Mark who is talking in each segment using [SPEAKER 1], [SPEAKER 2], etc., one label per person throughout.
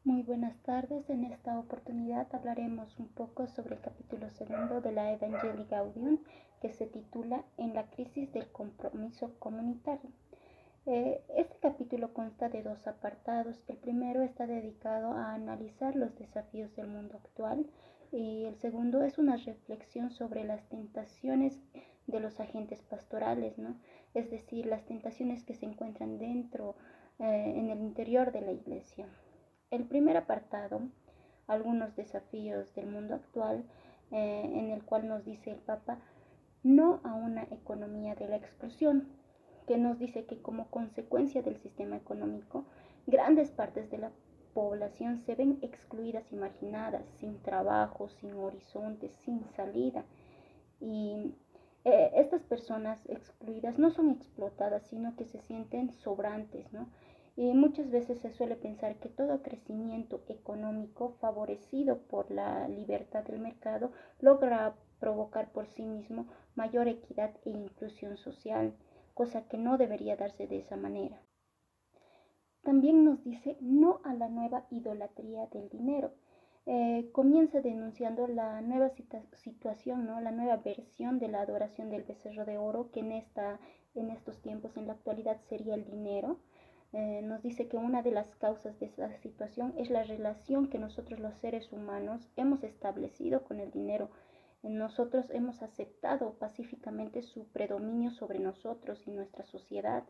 [SPEAKER 1] Muy buenas tardes. En esta oportunidad hablaremos un poco sobre el capítulo segundo de la Evangelii Gaudium, que se titula En la crisis del compromiso comunitario. Este capítulo consta de dos apartados. El primero está dedicado a analizar los desafíos del mundo actual y el segundo es una reflexión sobre las tentaciones de los agentes pastorales, ¿no? Es decir, las tentaciones que se encuentran en el interior de la iglesia. El primer apartado, algunos desafíos del mundo actual, en el cual nos dice el Papa, no a una economía de la exclusión, que nos dice que como consecuencia del sistema económico, grandes partes de la población se ven excluidas y marginadas, sin trabajo, sin horizonte, sin salida. Y estas personas excluidas no son explotadas, sino que se sienten sobrantes, ¿no? Y muchas veces se suele pensar que todo crecimiento económico favorecido por la libertad del mercado logra provocar por sí mismo mayor equidad e inclusión social, cosa que no debería darse de esa manera. También nos dice no a la nueva idolatría del dinero. Comienza denunciando la nueva situación, ¿no? La nueva versión de la adoración del becerro de oro, que en estos tiempos, en la actualidad, sería el dinero. Nos dice que una de las causas de esa situación es la relación que nosotros los seres humanos hemos establecido con el dinero. Nosotros hemos aceptado pacíficamente su predominio sobre nosotros y nuestra sociedad,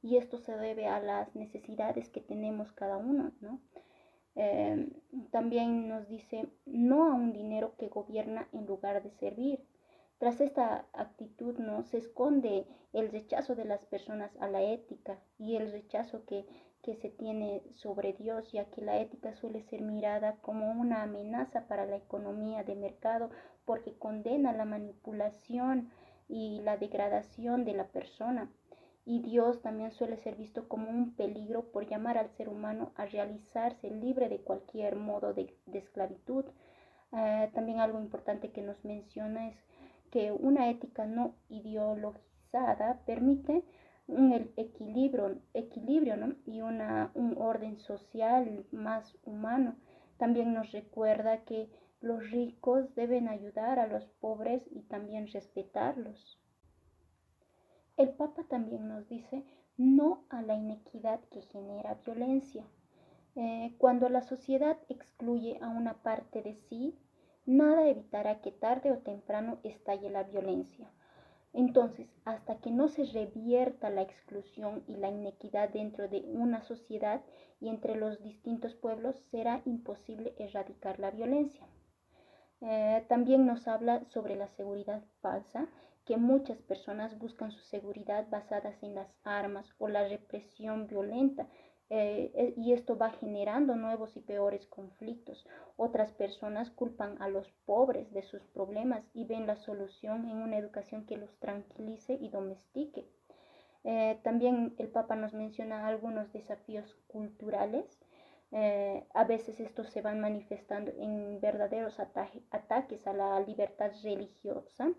[SPEAKER 1] y esto se debe a las necesidades que tenemos cada uno, ¿no? También nos dice no a un dinero que gobierna en lugar de servir. Tras esta actitud, ¿no?, se esconde el rechazo de las personas a la ética y el rechazo que se tiene sobre Dios, ya que la ética suele ser mirada como una amenaza para la economía de mercado porque condena la manipulación y la degradación de la persona. Y Dios también suele ser visto como un peligro por llamar al ser humano a realizarse libre de cualquier modo de esclavitud. También algo importante que nos menciona es que una ética no ideologizada permite un equilibrio, ¿no?, y un orden social más humano. También nos recuerda que los ricos deben ayudar a los pobres y también respetarlos. El Papa también nos dice no a la inequidad que genera violencia. Cuando la sociedad excluye a una parte de sí, nada evitará que tarde o temprano estalle la violencia. Entonces, hasta que no se revierta la exclusión y la inequidad dentro de una sociedad y entre los distintos pueblos, será imposible erradicar la violencia. También nos habla sobre la seguridad falsa, que muchas personas buscan su seguridad basadas en las armas o la represión violenta, y esto va generando nuevos y peores conflictos. Otras personas culpan a los pobres de sus problemas y ven la solución en una educación que los tranquilice y domestique. También el Papa nos menciona algunos desafíos culturales. A veces estos se van manifestando en verdaderos ataques a la libertad religiosa.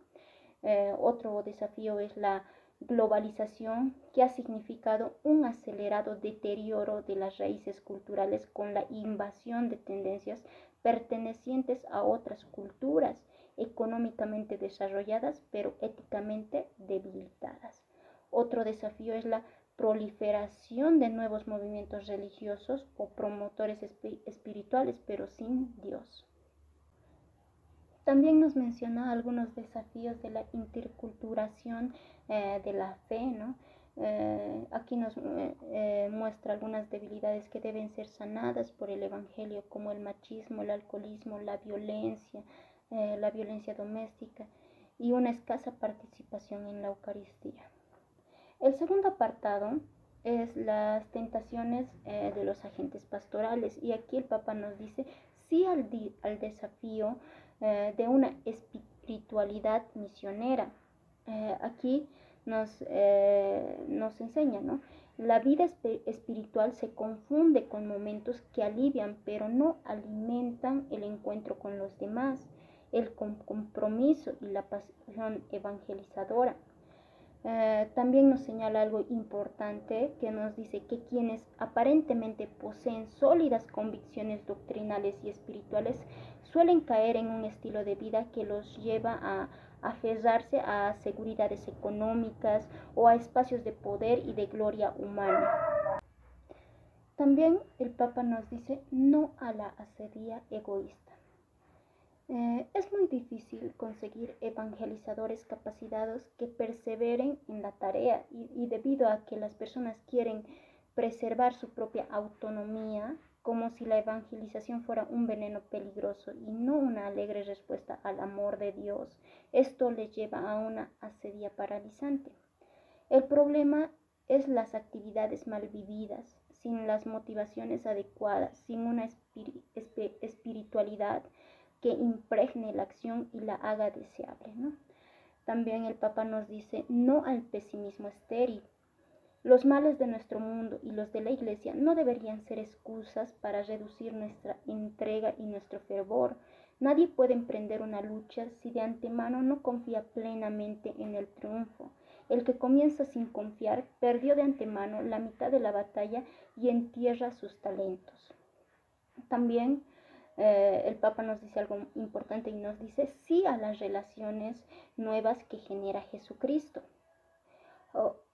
[SPEAKER 1] Otro desafío es la globalización, que ha significado un acelerado deterioro de las raíces culturales con la invasión de tendencias pertenecientes a otras culturas económicamente desarrolladas pero éticamente debilitadas. Otro desafío es la proliferación de nuevos movimientos religiosos o promotores espirituales, pero sin Dios. También nos menciona algunos desafíos de la interculturación de la fe, ¿no? Aquí nos muestra algunas debilidades que deben ser sanadas por el Evangelio, como el machismo, el alcoholismo, la violencia doméstica y una escasa participación en la Eucaristía. El segundo apartado es las tentaciones de los agentes pastorales, y aquí el Papa nos dice sí al desafío de una espiritualidad misionera. Aquí nos enseña, ¿no? La vida espiritual se confunde con momentos que alivian, pero no alimentan el encuentro con los demás, el compromiso y la pasión evangelizadora. También nos señala algo importante que nos dice que quienes aparentemente poseen sólidas convicciones doctrinales y espirituales suelen caer en un estilo de vida que los lleva a aferrarse a seguridades económicas o a espacios de poder y de gloria humana. También el Papa nos dice no a la asedia egoísta. Es muy difícil conseguir evangelizadores capacitados que perseveren en la tarea y debido a que las personas quieren preservar su propia autonomía, como si la evangelización fuera un veneno peligroso y no una alegre respuesta al amor de Dios, esto les lleva a una asedia paralizante. El problema es las actividades mal vividas, sin las motivaciones adecuadas, sin una espiritualidad que impregne la acción y la haga deseable, ¿no? También el Papa nos dice no al pesimismo estéril. Los males de nuestro mundo y los de la Iglesia no deberían ser excusas para reducir nuestra entrega y nuestro fervor. Nadie puede emprender una lucha si de antemano no confía plenamente en el triunfo. El que comienza sin confiar perdió de antemano la mitad de la batalla y entierra sus talentos. También el Papa nos dice algo importante y nos dice sí a las relaciones nuevas que genera Jesucristo.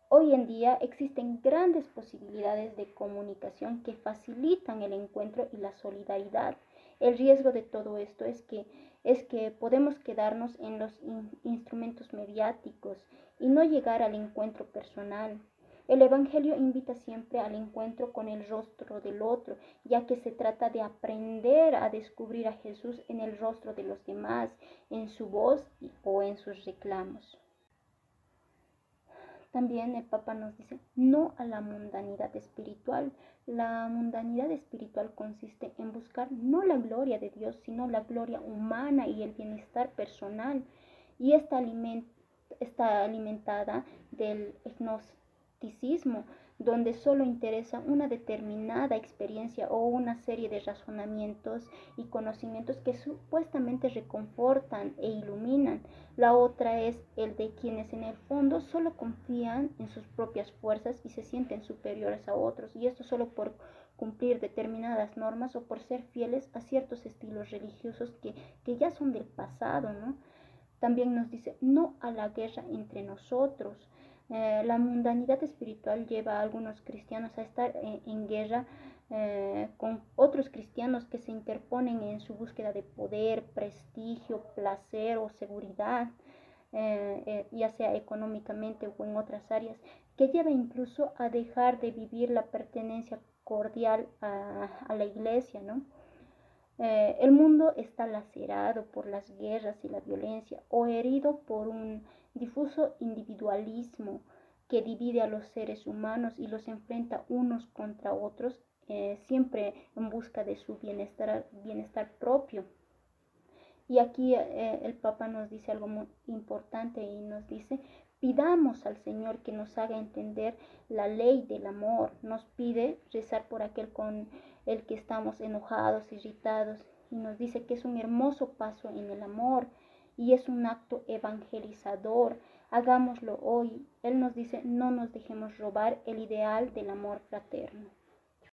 [SPEAKER 1] Hoy en día existen grandes posibilidades de comunicación que facilitan el encuentro y la solidaridad. El riesgo de todo esto es que podemos quedarnos en los instrumentos mediáticos y no llegar al encuentro personal. El Evangelio invita siempre al encuentro con el rostro del otro, ya que se trata de aprender a descubrir a Jesús en el rostro de los demás, en su voz o en sus reclamos. También el Papa nos dice no a la mundanidad espiritual. La mundanidad espiritual consiste en buscar no la gloria de Dios, sino la gloria humana y el bienestar personal. Y está alimentada del gnosticismo, donde solo interesa una determinada experiencia o una serie de razonamientos y conocimientos que supuestamente reconfortan e iluminan. La otra es el de quienes en el fondo solo confían en sus propias fuerzas y se sienten superiores a otros, y esto solo por cumplir determinadas normas o por ser fieles a ciertos estilos religiosos que ya son del pasado, ¿no? También nos dice no a la guerra entre nosotros. La mundanidad espiritual lleva a algunos cristianos a estar en guerra con otros cristianos que se interponen en su búsqueda de poder, prestigio, placer o seguridad, ya sea económicamente o en otras áreas, que lleva incluso a dejar de vivir la pertenencia cordial a la iglesia, ¿no? El mundo está lacerado por las guerras y la violencia o herido por un difuso individualismo que divide a los seres humanos y los enfrenta unos contra otros, siempre en busca de su bienestar propio. Y aquí el Papa nos dice algo muy importante y nos dice, pidamos al Señor que nos haga entender la ley del amor. Nos pide rezar por aquel con el que estamos enojados, irritados, y nos dice que es un hermoso paso en el amor y es un acto evangelizador. Hagámoslo hoy. Él nos dice, no nos dejemos robar el ideal del amor fraterno.